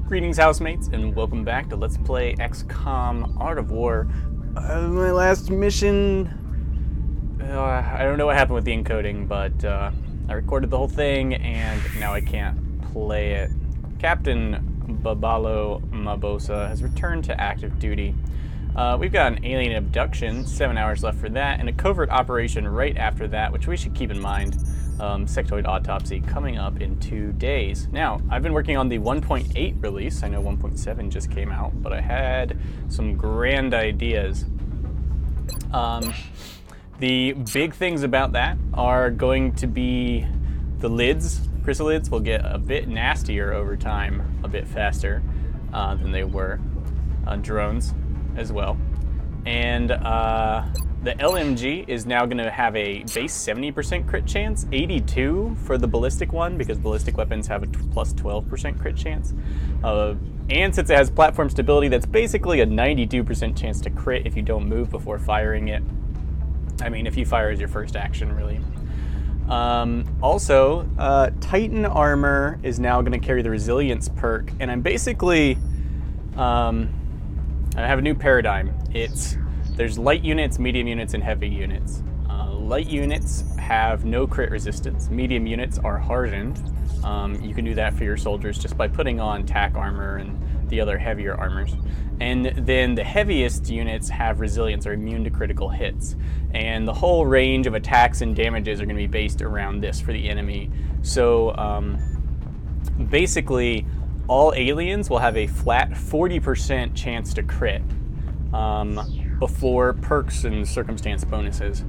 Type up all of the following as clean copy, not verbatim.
Greetings, housemates, and welcome back to Let's Play XCOM Art of War. My last mission... I don't know what happened with the encoding, but I recorded the whole thing, and now I can't play it. Captain Babalo Mabosa has returned to active duty. We've got an alien abduction, 7 hours left for that, and a covert operation right after that, which we should keep in mind. Sectoid autopsy coming up in 2 days. Now, I've been working on the 1.8 release. I know 1.7 just came out, but I had some grand ideas. The big things about that are going to be the lids. Chrysalids will get a bit nastier over time, a bit faster than they were. Drones as well. And the LMG is now going to have a base 70% crit chance, 82 for the ballistic one, because ballistic weapons have a plus 12% crit chance. And since it has platform stability, that's basically a 92% chance to crit if you don't move before firing it. I mean, if you fire as your first action, really. Also, Titan armor is now going to carry the resilience perk, and I'm basically... I have a new paradigm. There's light units, medium units, and heavy units. Light units have no crit resistance. Medium units are hardened. You can do that for your soldiers just by putting on tack armor and the other heavier armors. And then the heaviest units have resilience, or immune to critical hits. And the whole range of attacks and damages are going to be based around this for the enemy. So basically, all aliens will have a flat 40% chance to crit before perks and circumstance bonuses,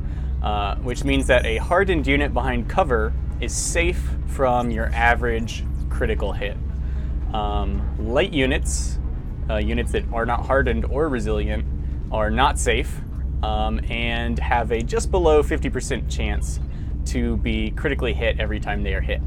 which means that a hardened unit behind cover is safe from your average critical hit. Light units, units that are not hardened or resilient, are not safe and have a just below 50% chance to be critically hit every time they are hit.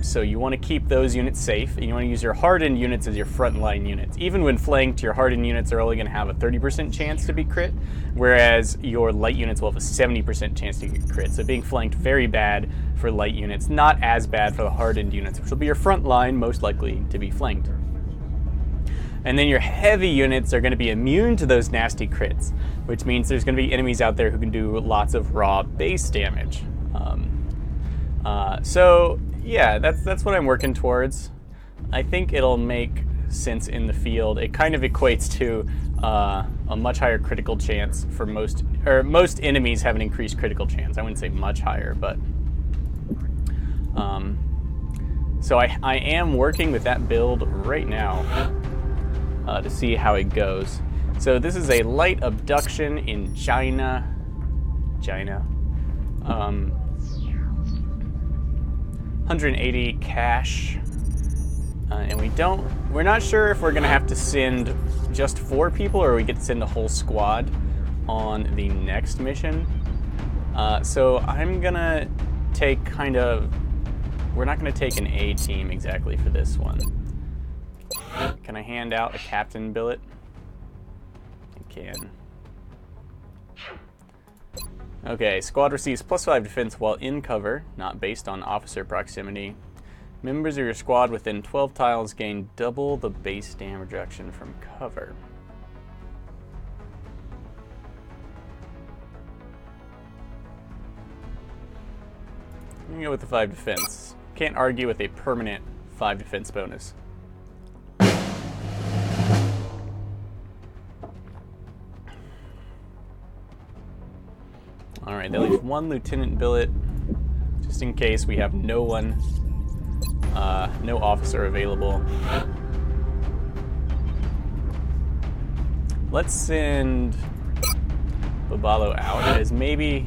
So you want to keep those units safe, and you want to use your hardened units as your frontline units. Even when flanked, your hardened units are only going to have a 30% chance to be crit, whereas your light units will have a 70% chance to get crit. So being flanked, very bad for light units, not as bad for the hardened units, which will be your front line, most likely to be flanked. And then your heavy units are going to be immune to those nasty crits, which means there's going to be enemies out there who can do lots of raw base damage. So yeah, that's what I'm working towards. I think it'll make sense in the field. It kind of equates to a much higher critical chance for most enemies have an increased critical chance. I wouldn't say much higher, but so I am working with that build right now to see how it goes. So this is a light abduction in China. 180 cash, and we're not sure if we're gonna have to send just 4 people or we get to send a whole squad on the next mission. So I'm gonna take we're not gonna take an A team exactly for this one. Can I hand out a captain billet? I can. Okay, squad receives +5 defense while in cover, not based on officer proximity. Members of your squad within 12 tiles gain double the base damage reduction from cover. I'm gonna go with the 5 defense. Can't argue with a permanent 5 defense bonus. Alright, they leave 1 lieutenant billet, just in case we have no officer available. Let's send Babalo out, as maybe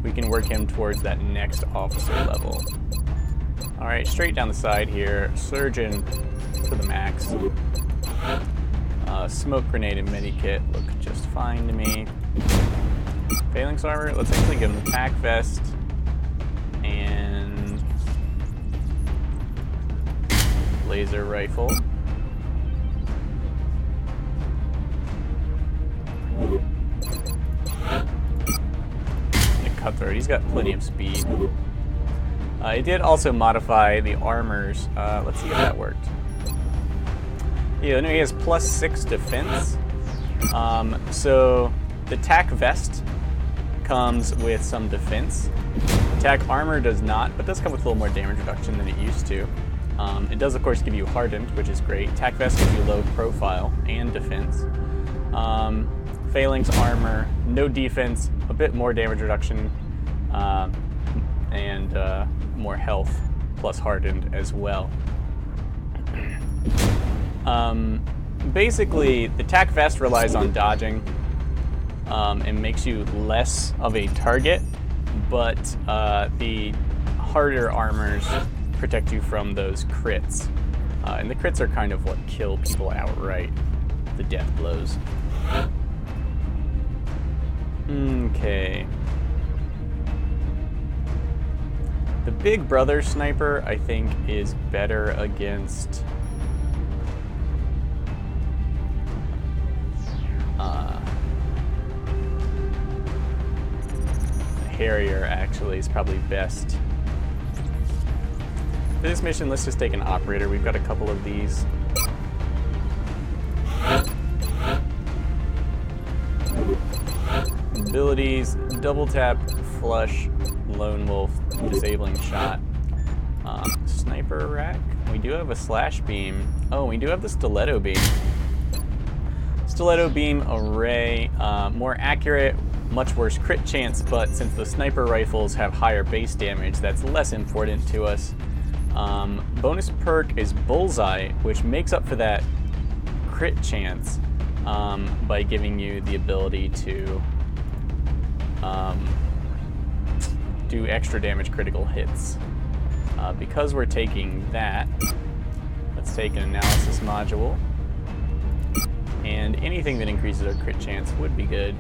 we can work him towards that next officer level. Alright, straight down the side here, surgeon to the max. Smoke grenade and medikit look just fine to me. Phalanx armor, let's actually give him the pack vest and laser rifle. And a cutthroat, he's got plenty of speed. I did also modify the armors. Let's see if that worked. Yeah, no, he has +6 defense. So the tack vest comes with some defense. Tack armor does not, but does come with a little more damage reduction than it used to. It does, of course, give you hardened, which is great. Tack vest gives you low profile and defense. Phalanx armor, no defense, a bit more damage reduction, and more health, plus hardened as well. Basically, the tack vest relies on dodging and makes you less of a target, but the harder armors protect you from those crits. And the crits are kind of what kill people outright, the death blows. Okay. The Big Brother sniper, I think, is better against Harrier, actually, is probably best. For this mission, let's just take an operator. We've got a couple of these. Abilities, double tap, flush, lone wolf, disabling shot. Sniper rack. We do have a slash beam. Oh, we do have the stiletto beam. Stiletto beam array, more accurate, much worse crit chance, but since the sniper rifles have higher base damage, that's less important to us. Bonus perk is bullseye, which makes up for that crit chance by giving you the ability to do extra damage critical hits. Because we're taking that, let's take an analysis module, and anything that increases our crit chance would be good.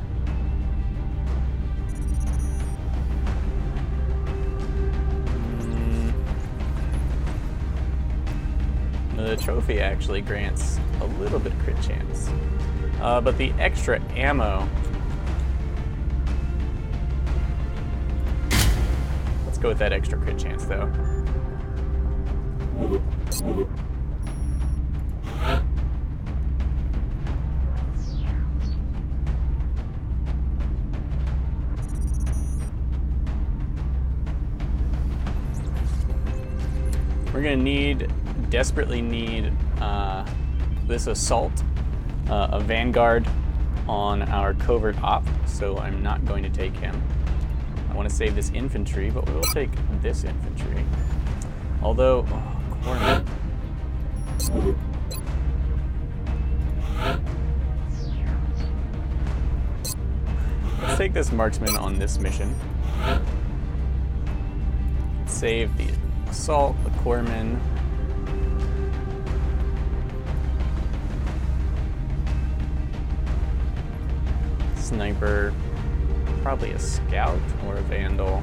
The trophy actually grants a little bit of crit chance, but the extra ammo, let's go with that extra crit chance though. We're gonna desperately need this assault, a vanguard on our covert op, so I'm not going to take him. I want to save this infantry, but we will take this infantry. Although, corner. Let's take this marksman on this mission. Save the assault, the corpsman. Sniper, probably a scout or a vandal.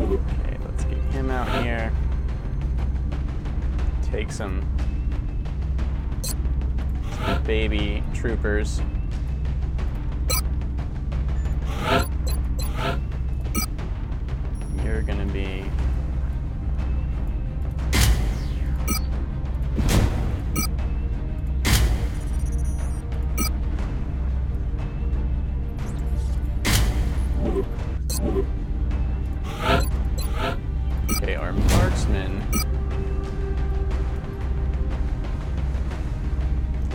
Okay, let's get him out here. Take some baby troopers. You're gonna be okay, our marksman.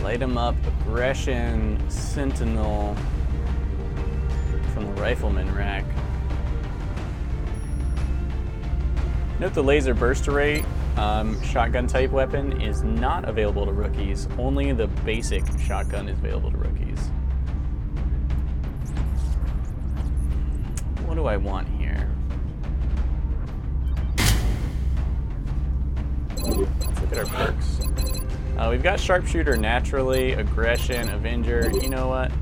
Light him up, aggression, sentinel from the rifleman rack. Note the laser burst array shotgun type weapon is not available to rookies. Only the basic shotgun is available to rookies. What do I want here? Let's look at our perks. We've got Sharpshooter naturally, Aggression, Avenger, you know what?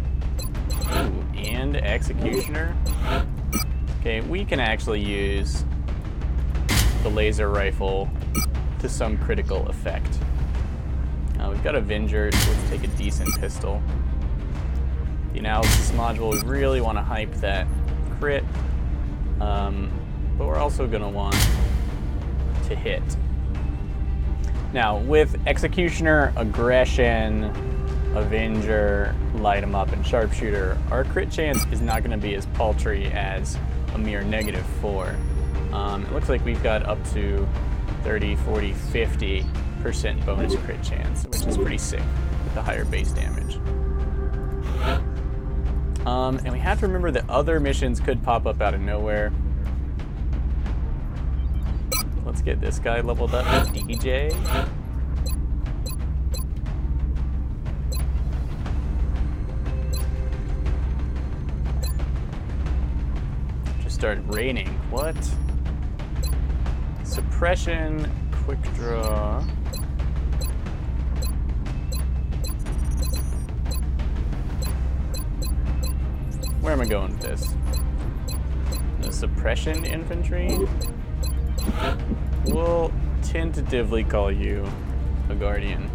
Ooh, and Executioner. Okay, we can actually use the laser rifle to some critical effect. We've got Avenger, so let's take a decent pistol. The analysis module, we really want to hype that crit, but we're also going to want to hit. Now, with Executioner, Aggression, Avenger, Light 'em Up, and Sharpshooter, our crit chance is not going to be as paltry as a mere -4. It looks like we've got up to 30, 40, 50% bonus crit chance, which is pretty sick with the higher base damage. And we have to remember that other missions could pop up out of nowhere. Let's get this guy leveled up, DJ. Just started raining. What? Suppression, quick draw. Where am I going with this? The suppression infantry? We'll tentatively call you a guardian.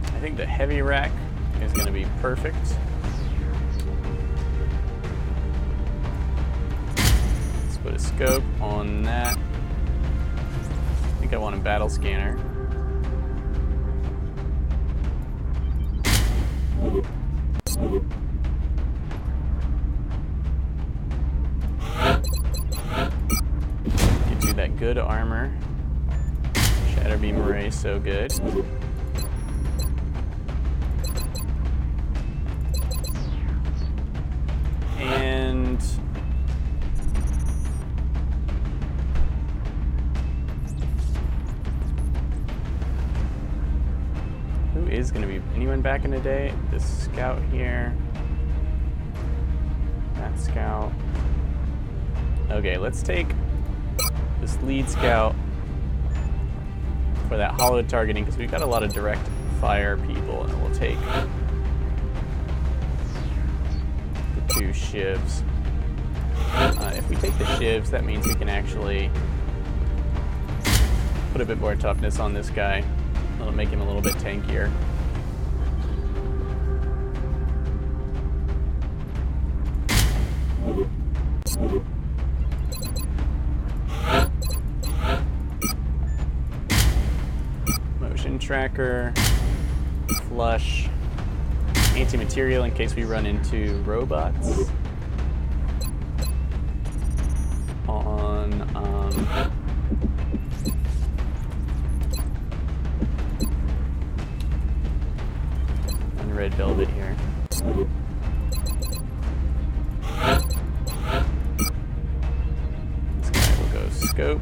I think the heavy rack is going to be perfect. Let's put a scope on that. I think I want a battle scanner. Gives you that good armor. Shatterbeam Array, so good. And who is going to be anyone back in the day? This scout here. That scout. Okay, let's take this lead scout for that hollow targeting because we've got a lot of direct fire people, and we'll take the 2 shivs. If we take the shivs, that means we can actually put a bit more toughness on this guy. It'll make him a little bit tankier. Motion tracker, flush, anti-material in case we run into robots. On red velvet here. This guy will go scope,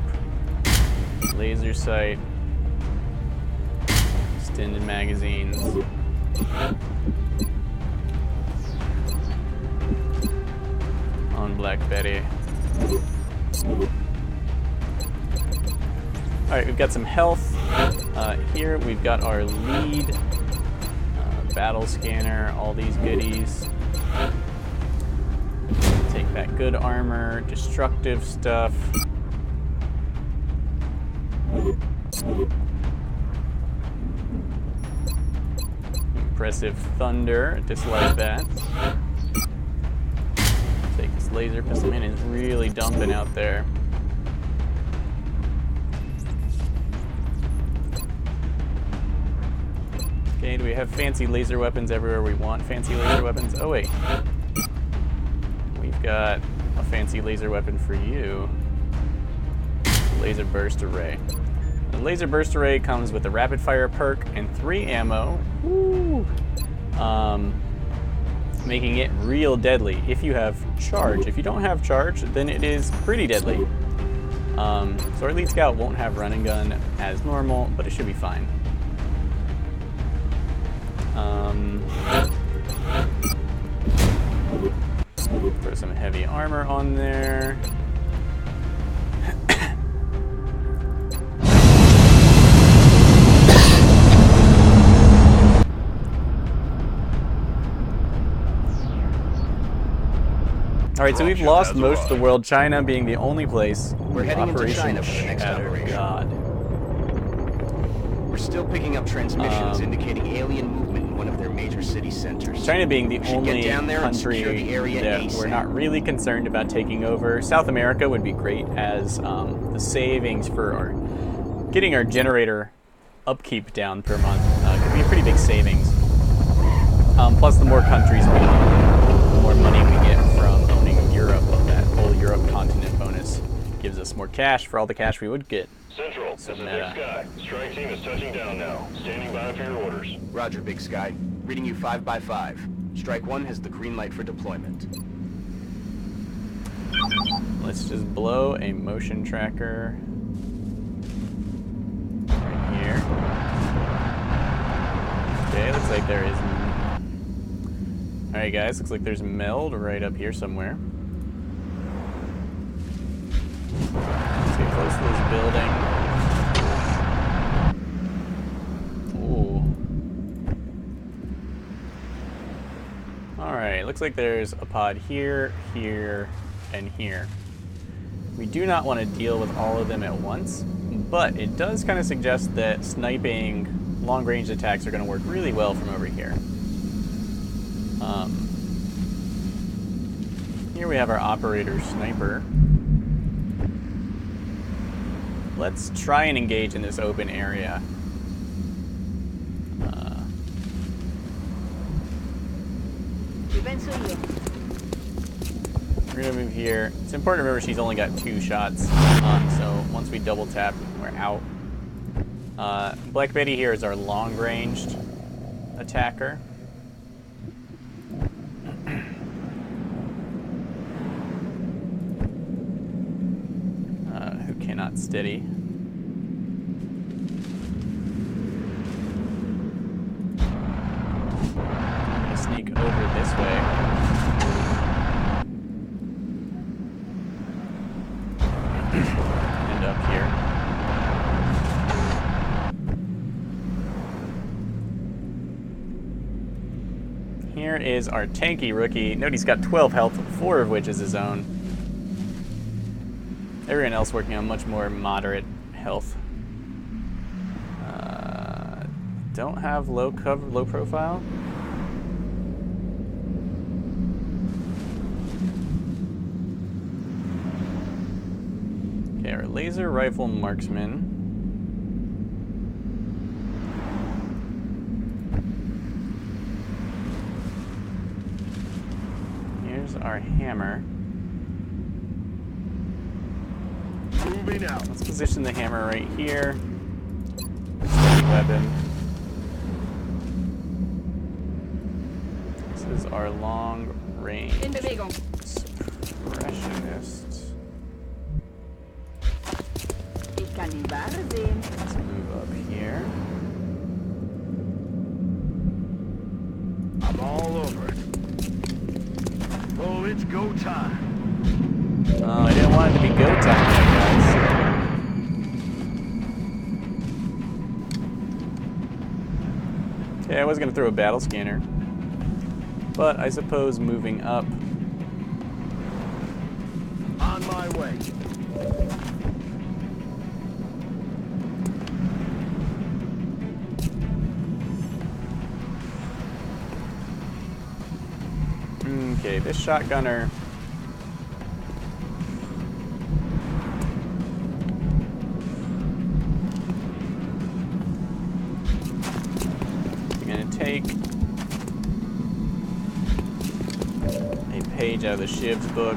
laser sight, extended magazines. On Black Betty. Alright, we've got some health. Here we've got our lead, battle scanner, all these goodies. Take that good armor, destructive stuff. Impressive thunder, dislike that. Take this laser pistol. Man, it's really dumping out there. Okay, do we have fancy laser weapons everywhere we want fancy laser weapons? Oh wait. We've got a fancy laser weapon for you. Laser burst array. The laser burst array comes with a rapid fire perk and 3 ammo. Woo! Making it real deadly if you have charge. If you don't have charge, then it is pretty deadly. So our lead scout won't have run and gun as normal, but it should be fine. Throw some heavy armor on there. Alright, so we've lost most of the world, China being the only place. We're heading into Operation China for the next Shatter operation. God. We're still picking up transmissions indicating alien movement in one of their major city centers. China being the only get down there and country secure the area that ASAP. we're not really concerned about taking over. South America would be great, as the savings for getting our generator upkeep down per month could be a pretty big savings. Plus, the more countries we own, the more money we get from owning Europe. That whole Europe continent bonus gives us more cash for all the cash we would get. Central, this is Big Sky. Strike team is touching down now. Standing by for your orders. Roger, Big Sky. Reading you 5 by 5. Strike 1 has the green light for deployment. Let's just blow a motion tracker right here. Okay, looks like there is... Alright guys, looks like there's meld right up here somewhere. Let's get close to this building. Ooh. Alright, looks like there's a pod here, here, and here. We do not want to deal with all of them at once, but it does kind of suggest that sniping long-range attacks are going to work really well from over here. Here we have our operator sniper. Let's try and engage in this open area. We're gonna move here. It's important to remember she's only got 2 shots, so once we double tap, we're out. Black Betty here is our long-ranged attacker. Who cannot steady. I'm gonna sneak over this way. End up here. Here is our tanky rookie. Note he's got 12 health, 4 of which is his own. Everyone else working on much more moderate health. Don't have low profile. Okay, our laser rifle marksman. Here's our hammer. Moving out. Let's position the hammer right here. Steady weapon. This is our long range suppressionist. Let's move up here. I'm all over it. Oh, it's go time. Oh, I didn't want it to be go time yet, guys. Okay, I was going to throw a battle scanner. But I suppose moving up. On my way. Okay, this shotgunner. I'm gonna take a page out of the Shiv's book.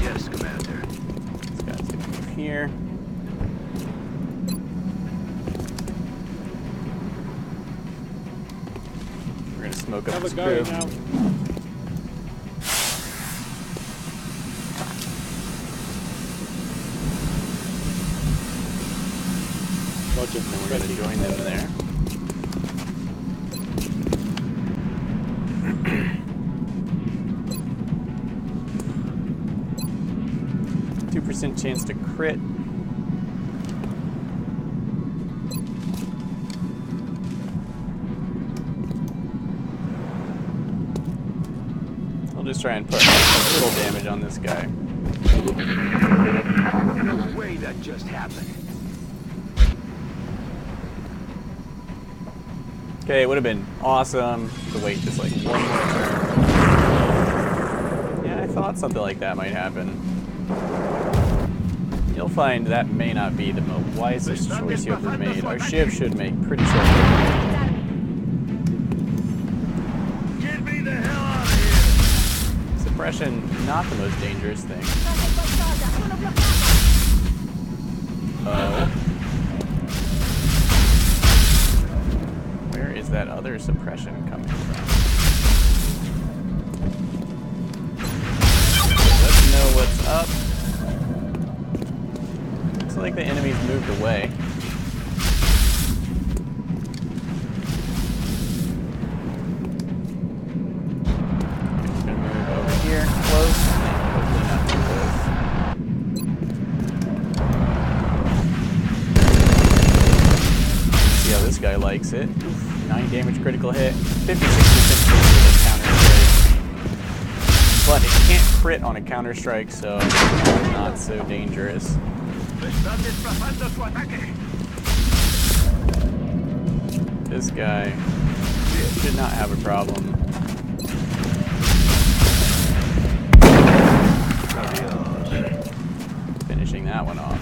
Yes, Commander. It's got to move here. We're gonna smoke up this crew. And then we're gonna join them there. %2 chance to crit. We'll just try and put a little damage on this guy. No way that just happened. Okay, it would have been awesome to wait just like one more turn. Yeah, I thought something like that might happen. You'll find that may not be the wisest choice you ever made. Our shiv should make pretty short work. Get me the hell out of here! Suppression, not the most dangerous thing. Oh. Where is that other suppression coming from? Let's know what's up. Looks like the enemy's moved away. Just gonna move over here, close. Hopefully not too close. See how this guy likes it. Oof, 9 damage critical hit, 56% chance with a counter strike. But it can't crit on a counter strike, so not so dangerous. This guy should not have a problem. Finishing that one off.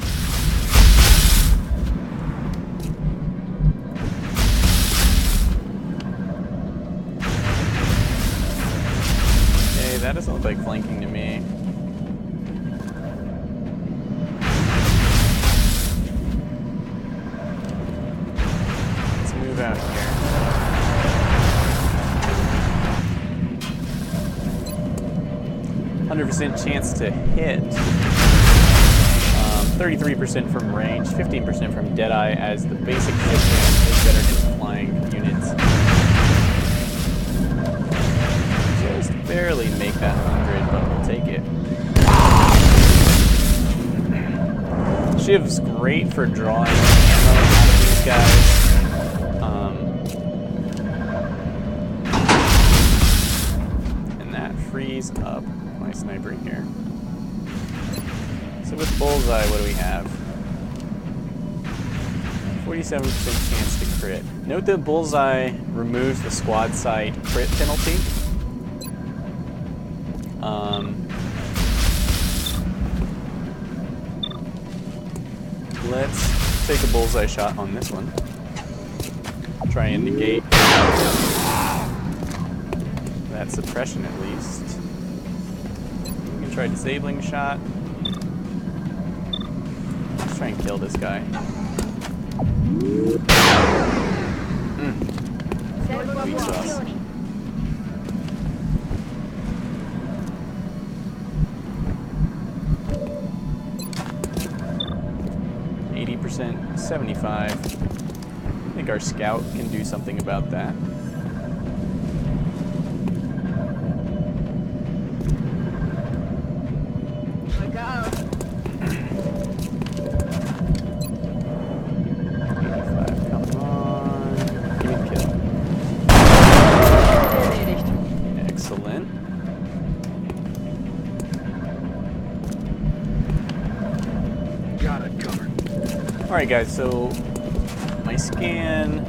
Okay, that doesn't look like flanking to me. Move out here. 100% chance to hit. 33% from range, 15% from Deadeye, as the basic hit chance is better against flying units. Just barely make that 100, but we'll take it. Shiv's great for drawing ammo out of these guys. Freeze up my sniper here. So with Bullseye, what do we have? 47% chance to crit. Note that Bullseye removes the squad side crit penalty. Let's take a Bullseye shot on this one. Try and negate that suppression at least. We can try disabling shot. Let's try and kill this guy. Weak sauce. %, 75. I think our scout can do something about that. Alright guys, so my scan,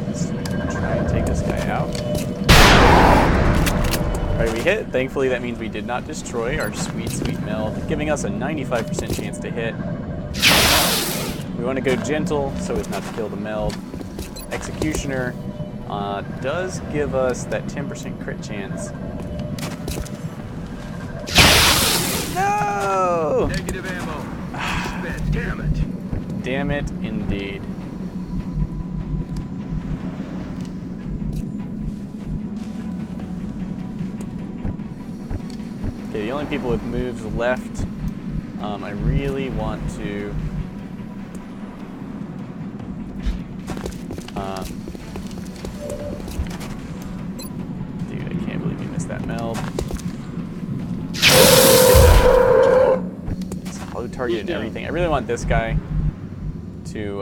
let's try and take this guy out. Alright, we hit. Thankfully that means we did not destroy our sweet, sweet meld, giving us a 95% chance to hit. We want to go gentle so as not to kill the meld. Executioner does give us that 10% crit chance. No! Negative ammo. Damn it. Damn it, indeed. Okay, the only people with moves left, I really want to dude, I can't believe you missed that meld. Auto target and everything. I really want this guy to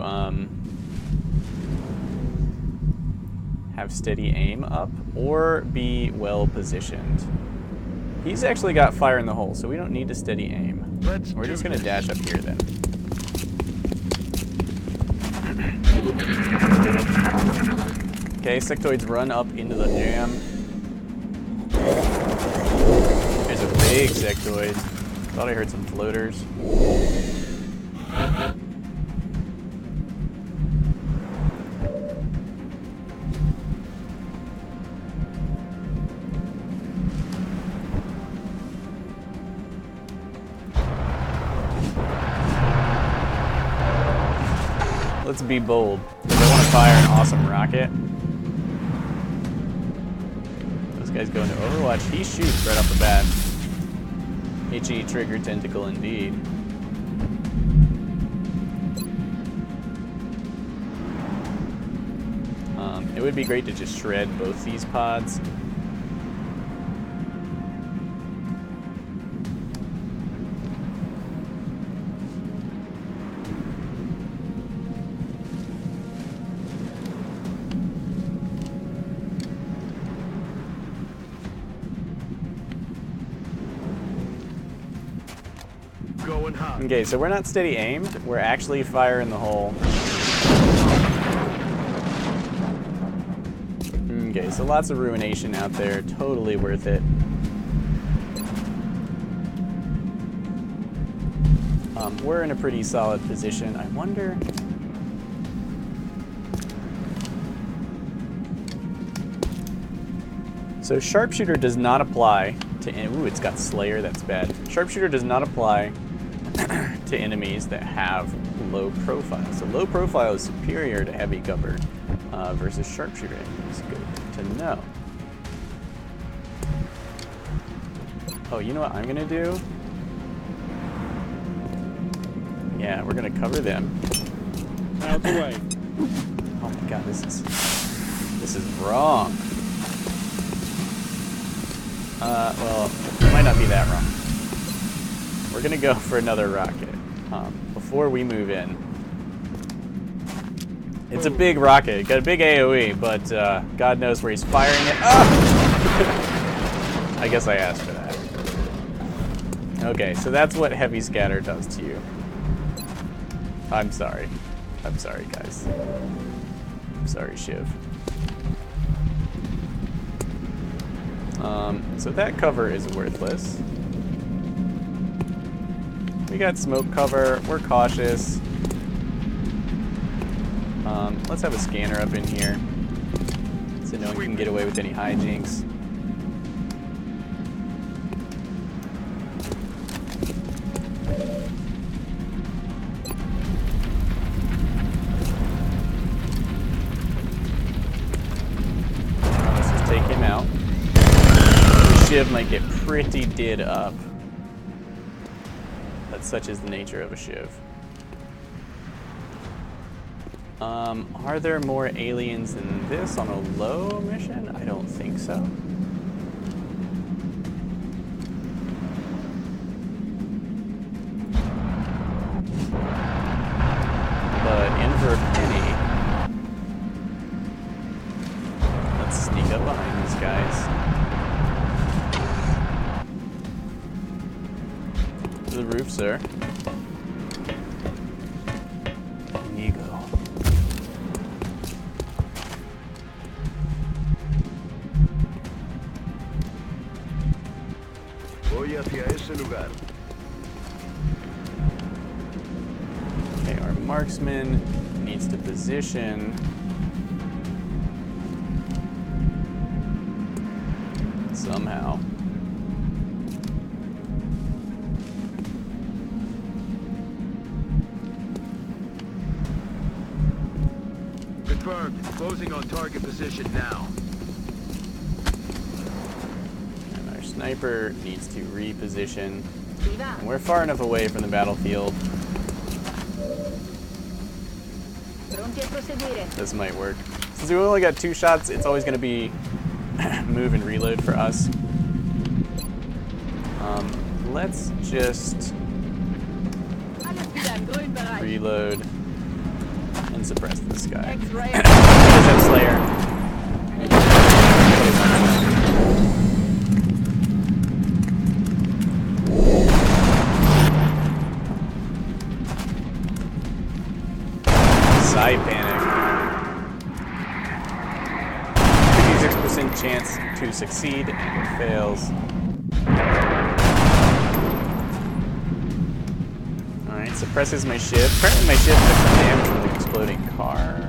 have have steady aim up or be well positioned. He's actually got fire in the hole, so we don't need to steady aim. We're just going to dash up here then. Okay, sectoids run up into the jam. There's a big sectoid. Thought I heard some floaters. Let's be bold. If I want to fire an awesome rocket. This guy's going to Overwatch. He shoots right off the bat. HE trigger tentacle indeed. It would be great to just shred both these pods. Okay, so we're not steady aimed, we're actually fire in the hole. Okay, so lots of ruination out there, totally worth it. We're in a pretty solid position. I wonder... So Sharpshooter does not apply to... Ooh, it's got Slayer, that's bad. Sharpshooter does not apply to enemies that have low profile. So low profile is superior to heavy cover versus sharpshooter enemies. Good to know. Oh, you know what I'm gonna do? Yeah, we're gonna cover them. Out the way. Oh my god, this is wrong. Well, it might not be that wrong. We're gonna go for another rocket before we move in. It's a big rocket, got a big AoE, but God knows where he's firing it. Ah! I guess I asked for that. Okay, so that's what heavy scatter does to you. I'm sorry. I'm sorry, guys. I'm sorry, Shiv. So that cover is worthless. We got smoke cover, we're cautious. Let's have a scanner up in here so no one can get away with any hijinks. Let's just take him out. The Shiv might get pretty did up. But such is the nature of a Shiv. Are there more aliens than this on a low mission? I don't think so. But in for a penny. Let's sneak up behind these guys. To the roof, sir. There you go. Okay, our marksman needs to position. Somehow. Confirmed. Closing on target position now. And our sniper needs to reposition. And we're far enough away from the battlefield. This might work. Since we only got 2 shots, it's always going to be move and reload for us. Let's just reload and suppress this guy. There's that Slayer. to succeed, and it fails. Alright, suppresses my ship. Apparently my ship took some damage from the exploding car.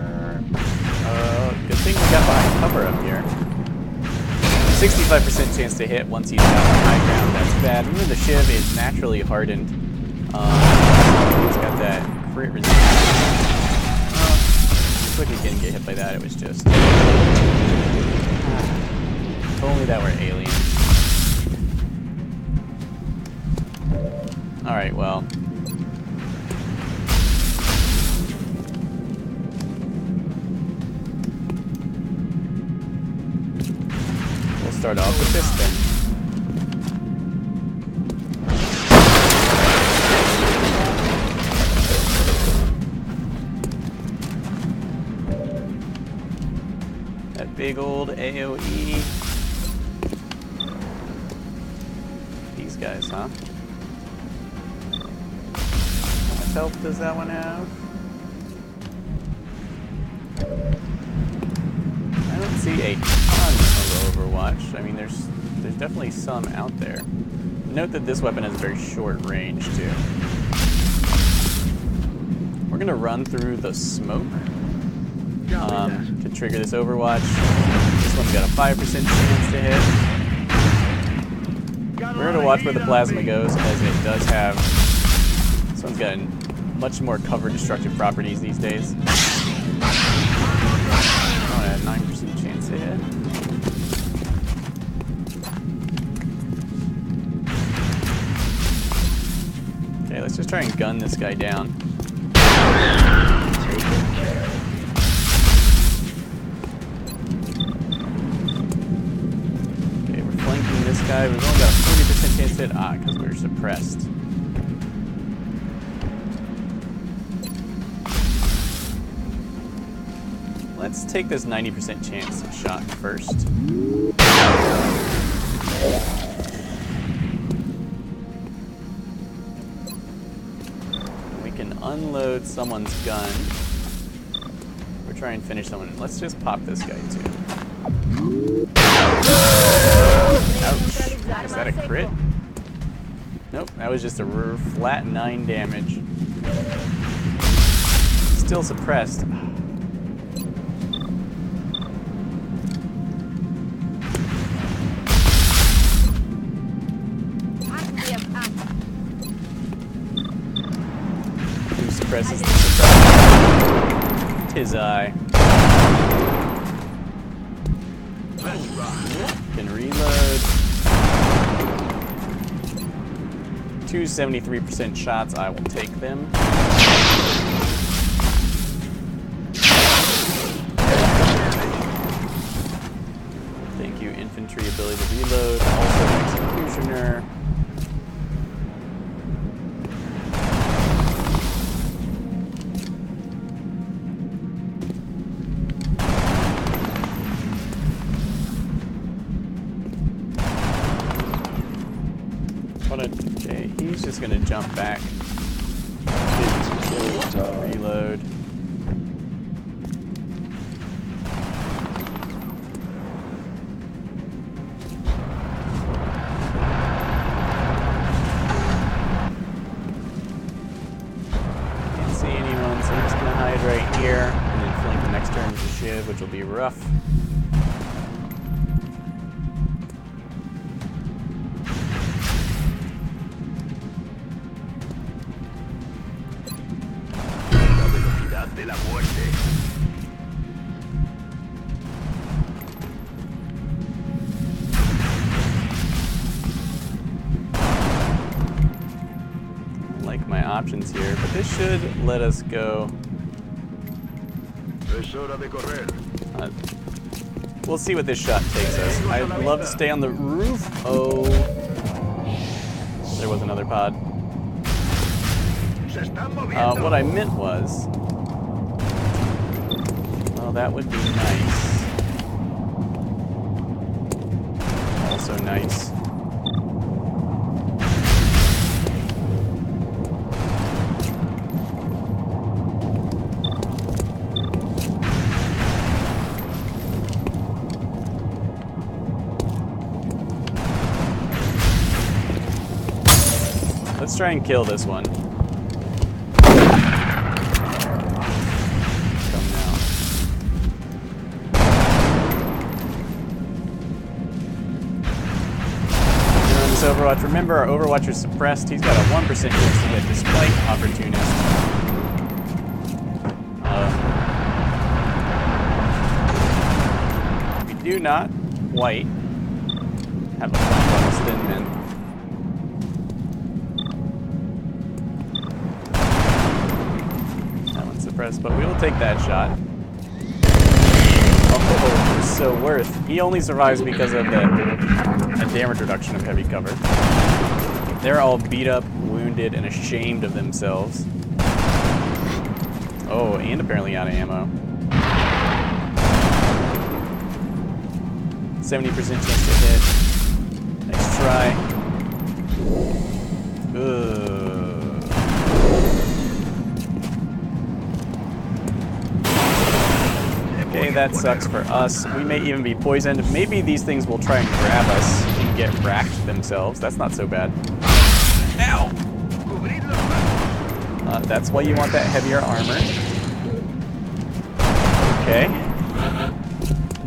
Good thing we got behind cover up here. 65% chance to hit once he's got on high ground. That's bad. Remember, the Shiv is naturally hardened. It's got that crit resistance. Looks like he didn't get hit by that. It was just... if only that were aliens. Alright, well... start off with this then. That big old AoE. These guys, huh? How much health does that one have? I don't see a ton of Overwatch. I mean, there's definitely some out there. Note that this weapon has a very short range, too. We're going to run through the smoke to trigger this Overwatch. This one's got a 5% chance to hit. We're going to watch where the plasma goes, as it does have... This one's got much more cover destructive properties these days. 9% chance to hit. Okay, let's just try and gun this guy down. Okay, we're flanking this guy. We've only got a 40% chance to hit. Because we're suppressed. Let's take this 90% chance shot first. We can unload someone's gun. Or try and finish someone. Let's just pop this guy too. Ouch. Is that a crit? Nope, that was just a flat 9 damage. Still suppressed. Suppresses the suppressor. Tis I. Can reload. 2 73% shots. I will take them. Thank you, infantry ability to reload. Also, executioner. Okay, he's just gonna jump back. Reload. Can't see anyone, so I'm just gonna hide right here and then flank the next turn with the Shiv, which will be rough. De la muerte. I like my options here, but this should let us go. Es hora de correr. We'll see what this shot takes us. I'd love to stay on the roof. Oh, there was another pod. What I meant was... Well, that would be nice. Also nice. Let's try and kill this one. Come now. Run this Overwatch. Remember, our Overwatch is suppressed. He's got a 1% chance to get despite Opportunist. We do not, white, have a flank on this thin man. That one's suppressed, but we will take that shot. Oh, so worth. He only survives because of the damage reduction of heavy cover. They're all beat up, wounded, and ashamed of themselves. Oh, and apparently out of ammo. 70% chance to hit. Nice try. Okay, that sucks for us. We may even be poisoned. Maybe these things will try and grab us and get racked themselves. That's not so bad. Ow! That's why you want that heavier armor. Okay.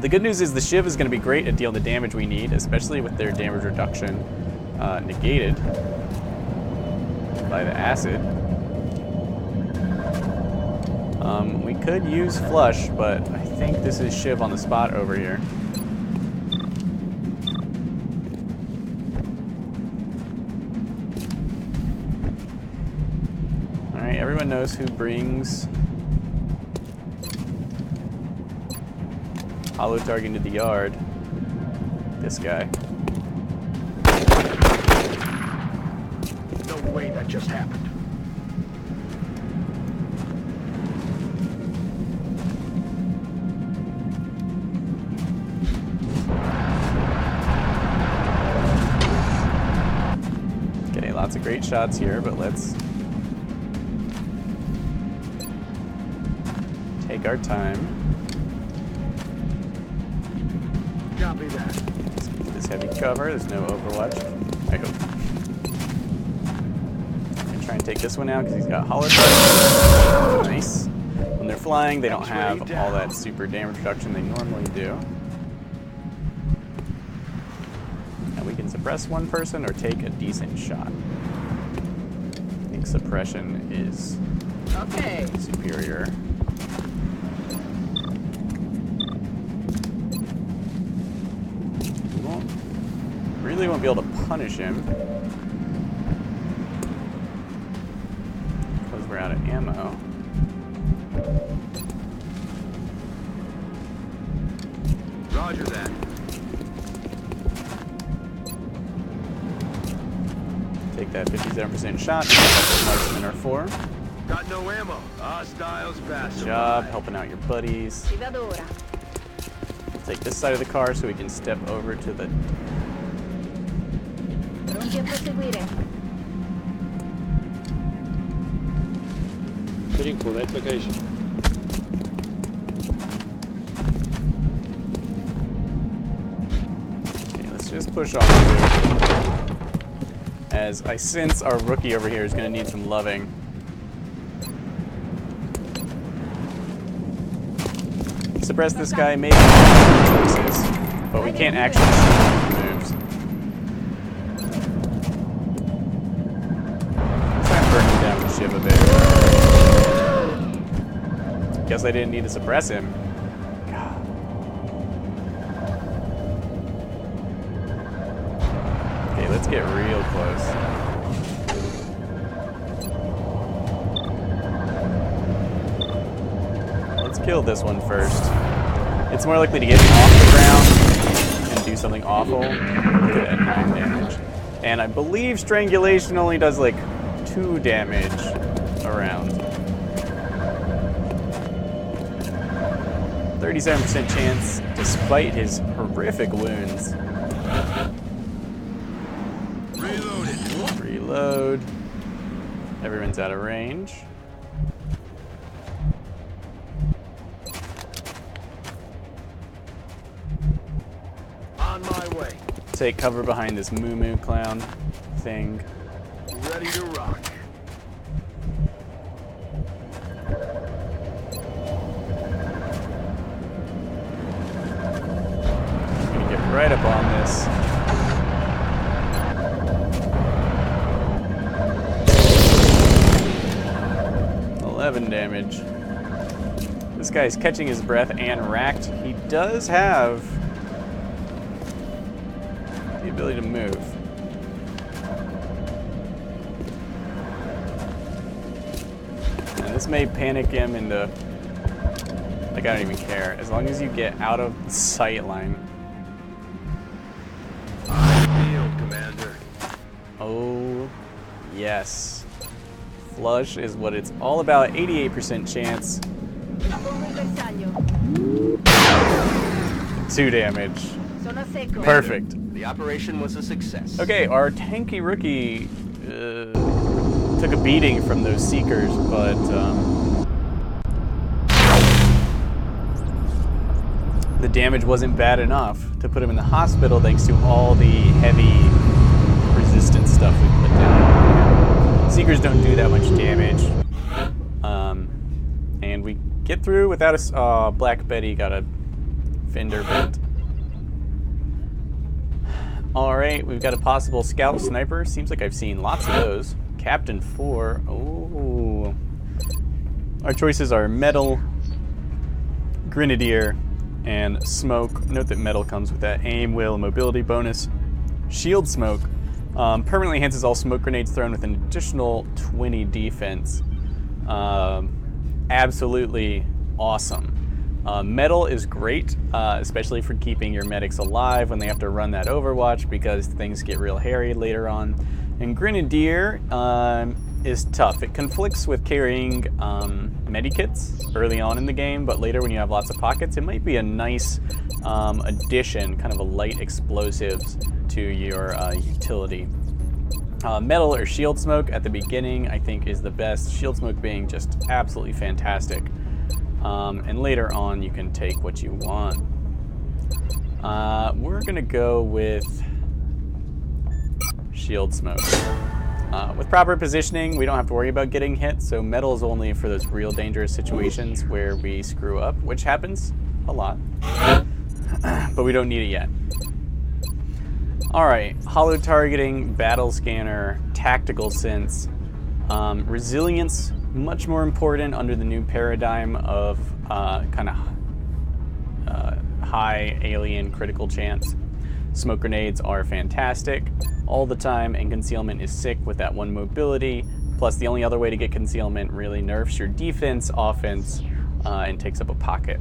The good news is the Shiv is going to be great at dealing the damage we need, especially with their damage reduction negated by the acid. We could use Flush, but I think this is Shiv on the spot over here. Alright, everyone knows who brings hollow target into the yard. This guy. No way that just happened. Okay, lots of great shots here, but let's take our time. Copy that. Let's keep this heavy cover. There's no Overwatch, I hope. I'm gonna try and take this one out because he's got hollow target. Nice. When they're flying, they don't have all that super damage reduction they normally do. Now we can suppress one person or take a decent shot. I think suppression is superior. Really won't be able to punish him because we're out of ammo. Roger that. Take that 57% shot. Marksman or 4. Got no ammo. Hostiles pass. Good job helping out your buddies. We'll take this side of the car so we can step over to the. Heading for that location. Okay, let's just push off. As I sense our rookie over here is going to need some loving. Suppress this guy, maybe choices, but we can't actually shoot his moves. Burning down the Shiv a bit. Guess I didn't need to suppress him. God. Okay, let's get real close. Let's kill this one first. It's more likely to get off the ground and do something awful. Look at that 9 damage. And I believe strangulation only does like 2 damage around. 37% chance despite his horrific wounds. Reload. Everyone's out of range. On my way. Take cover behind this moo clown thing. Ready to rock. Gonna get right up on this. Damage. This guy's catching his breath and racked. He does have the ability to move. And this may panic him into, like, I don't even care. As long as you get out of the sight line. Field, Commander. Oh, yes. Flush is what it's all about. 88% chance. 2 damage. Perfect. The operation was a success. Okay, our tanky rookie took a beating from those Seekers, but the damage wasn't bad enough to put him in the hospital thanks to all the heavy resistance stuff we put down. Seekers don't do that much damage. And we get through without a... Black Betty got a fender bent. Alright, we've got a possible scout sniper. Seems like I've seen lots of those. Captain 4. Oh. Our choices are metal, grenadier, and smoke. Note that metal comes with that aim, will, mobility bonus. Shield smoke. Permanently enhances all smoke grenades thrown with an additional 20 defense. Absolutely awesome. Metal is great, especially for keeping your medics alive when they have to run that Overwatch because things get real hairy later on. And Grenadier is tough. It conflicts with carrying medikits early on in the game, but later when you have lots of pockets, it might be a nice addition, kind of a light explosives to your utility. Metal or shield smoke at the beginning I think is the best, shield smoke being just absolutely fantastic. And later on you can take what you want. We're gonna go with shield smoke. With proper positioning we don't have to worry about getting hit, so metal is only for those real dangerous situations where we screw up, which happens a lot. But we don't need it yet. Alright, hollow targeting, battle scanner, tactical sense, resilience, much more important under the new paradigm of kind of high alien critical chance. Smoke grenades are fantastic all the time, and concealment is sick with that one mobility. Plus the only other way to get concealment really nerfs your defense, offense, and takes up a pocket.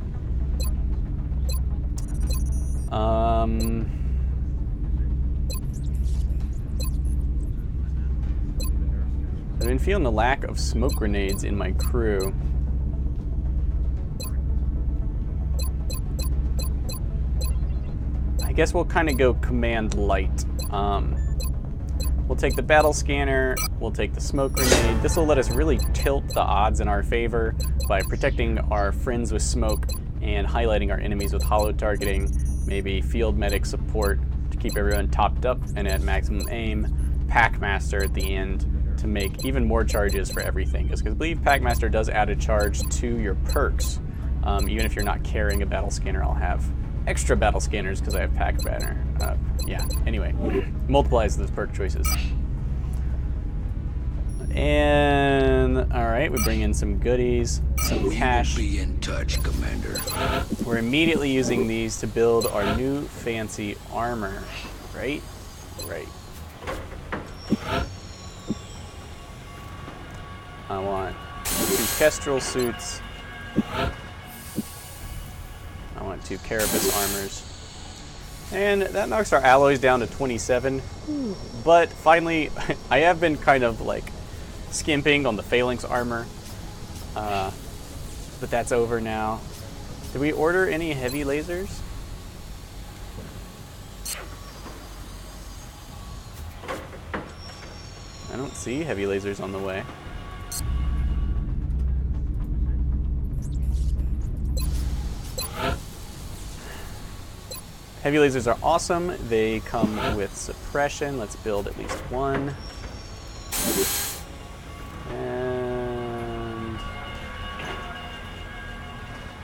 I've been feeling the lack of smoke grenades in my crew. I guess we'll kind of go command light. We'll take the battle scanner, we'll take the smoke grenade. This will let us really tilt the odds in our favor by protecting our friends with smoke and highlighting our enemies with hollow targeting, maybe field medic support to keep everyone topped up and at maximum aim, Packmaster at the end to make even more charges for everything. Because I believe Packmaster does add a charge to your perks. Even if you're not carrying a battle scanner, I'll have extra battle scanners because I have Pack Banner. Yeah, anyway, multiplies those perk choices. And all right, we bring in some goodies, some cash. Be in touch, Commander. We're immediately using these to build our new fancy armor, right? Right. I want 2 Kestrel suits. I want 2 Carapace armors. And that knocks our alloys down to 27. But finally, I have been kind of like skimping on the Phalanx armor. But that's over now. Did we order any heavy lasers? I don't see heavy lasers on the way. Heavy lasers are awesome. They come with suppression. Let's build at least one. And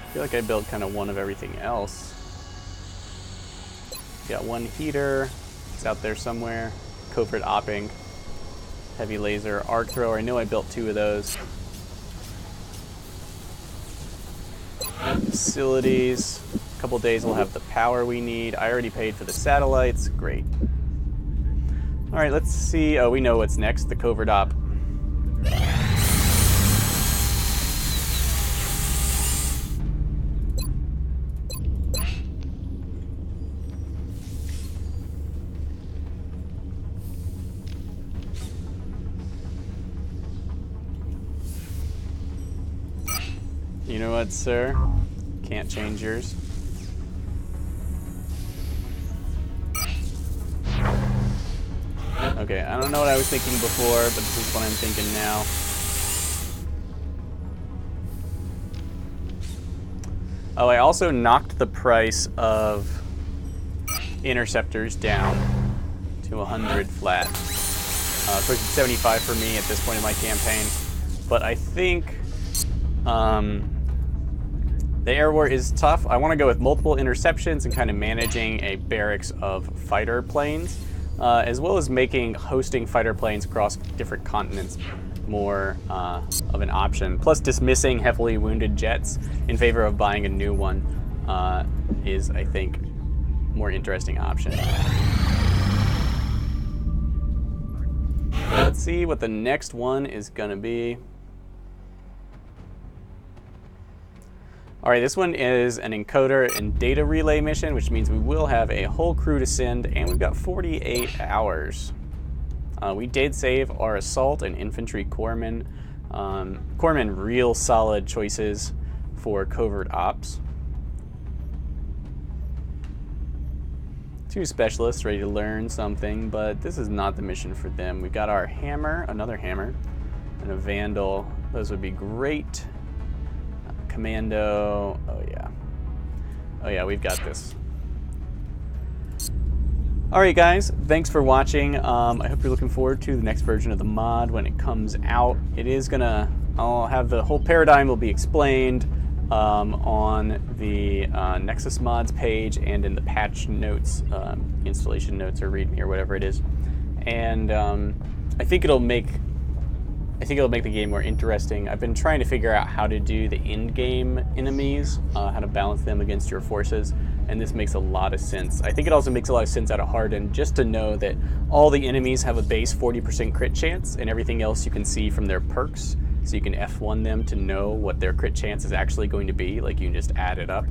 I feel like I built kind of one of everything else. Got one heater. It's out there somewhere. Covert opping. Heavy laser arc thrower. I know I built 2 of those. Facilities. A couple days we'll have the power we need. I already paid for the satellites. Great. All right, let's see. Oh, we know what's next. The covert op. You know what, sir? Can't change yours. Okay, I don't know what I was thinking before, but this is what I'm thinking now. Oh, I also knocked the price of interceptors down to 100 flat. So it's 75 for me at this point in my campaign. But I think the air war is tough. I want to go with multiple interceptions and kind of managing a barracks of fighter planes, as well as making hosting fighter planes across different continents more of an option. Plus dismissing heavily wounded jets in favor of buying a new one is, I think, more interesting option. Let's see what the next one is gonna be. All right, this one is an encoder and data relay mission, which means we will have a whole crew to send, and we've got 48 hours. We did save our assault and infantry corpsmen. Corpsmen, real solid choices for covert ops. 2 specialists ready to learn something, but this is not the mission for them. We got our hammer, another hammer, and a vandal. Those would be great. Commando, oh yeah, we've got this. All right, guys, thanks for watching. I hope you're looking forward to the next version of the mod when it comes out. It is gonna, I'll have the whole paradigm will be explained on the Nexus mods page and in the patch notes, installation notes or readme or whatever it is. And I think it'll make the game more interesting. I've been trying to figure out how to do the in-game enemies, how to balance them against your forces, and this makes a lot of sense. I think it also makes a lot of sense out of Hardened, just to know that all the enemies have a base 40% crit chance, and everything else you can see from their perks, so you can F1 them to know what their crit chance is actually going to be, like you can just add it up.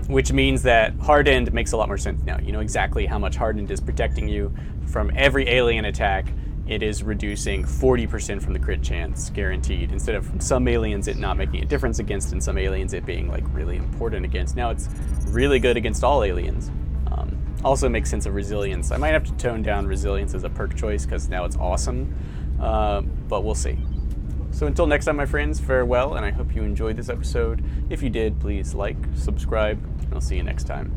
Which means that Hardened makes a lot more sense now. You know exactly how much Hardened is protecting you from every alien attack. It is reducing 40% from the crit chance, guaranteed, instead of from some aliens it not making a difference against and some aliens it being like really important against. Now it's really good against all aliens. Also makes sense of resilience. I might have to tone down resilience as a perk choice because now it's awesome, but we'll see. So until next time, my friends, farewell, and I hope you enjoyed this episode. If you did, please like, subscribe, and I'll see you next time.